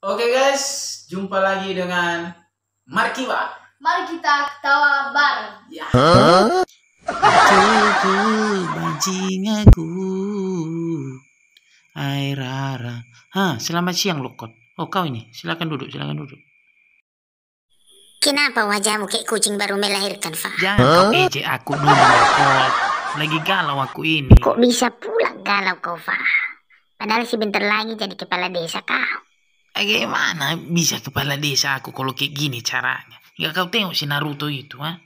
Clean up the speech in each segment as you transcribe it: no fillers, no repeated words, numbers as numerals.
Oke guys, jumpa lagi dengan Markiwa. Mari kita ketawa bareng. Ya. Aku bajinganku Hai Rara. Selamat siang Lokot. Oh kau ini, silakan duduk. Kenapa wajahmu kayak kucing baru melahirkan, Fa? Jangan kau ejek aku dulu Lokot. Lagi galau aku ini. Kok bisa pula galau kau, Fa? Padahal sebentar lagi jadi kepala desa kau. Bagaimana bisa kepala desa aku kalau kayak gini caranya? Gak kau tengok si Naruto itu, ha?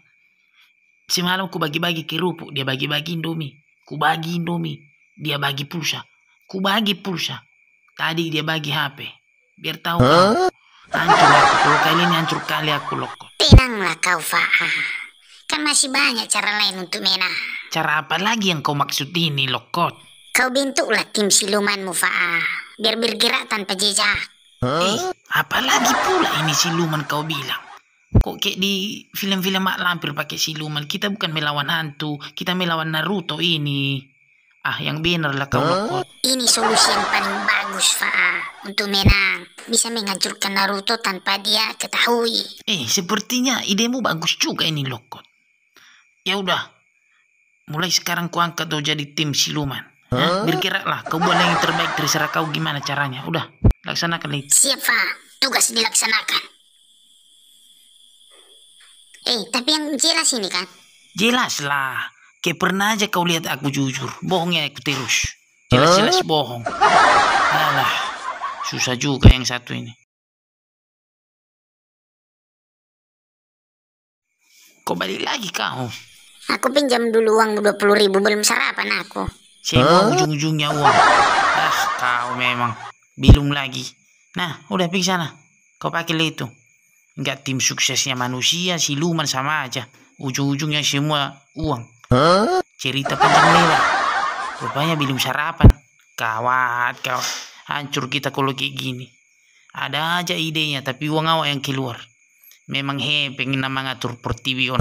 Semalam ku bagi-bagi kerupuk, dia bagi-bagi Indomie. Ku bagi Indomie, dia bagi pulsa. Ku bagi pulsa. Tadi dia bagi HP. Biar tahu kau. Hancur aku. Kalau kali ini hancur kali aku Lokot. Tenanglah kau, Fa. Kan masih banyak cara lain untuk menang. Cara apa lagi yang kau maksud ini Lokot? Kau bentuklah tim silumanmu, Fa. Biar bergerak tanpa jejak. Apalagi pula ini siluman kau bilang. Kok kayak di film-film mak lampir pakai siluman. Kita bukan melawan hantu, kita melawan Naruto ini. Yang bener lah kau Lokot. Ini solusi yang paling bagus, Fa. Untuk menang. Bisa menghancurkan Naruto tanpa dia ketahui. Sepertinya idemu bagus juga ini Lokot. Ya udah. Mulai sekarang ku angkat kau jadi tim siluman. Bergeraklah, kau buat yang terbaik, terserah kau gimana caranya. Udah, laksanakan itu. Siap, Fa. Tugas dilaksanakan. Tapi yang jelas ini kan? Jelas lah. Kayak pernah aja kau lihat aku jujur. Bohongnya aku terus. Jelas-jelas bohong. Alah, susah juga yang satu ini. Kok balik lagi kau? Aku pinjam dulu uang 20.000, belum sarapan aku. Saya mau ujung-ujungnya uang. Kau memang. Belum lagi. Nah, udah pergi sana. Kau pakai itu. Enggak tim suksesnya manusia, siluman sama aja. Ujung-ujungnya semua uang. Cerita panjang lebar. Rupanya belum sarapan. Kawat. Hancur kita kalau kayak gini. Ada aja idenya, tapi uang awak yang keluar. Memang pengen nama ngatur pertiwion.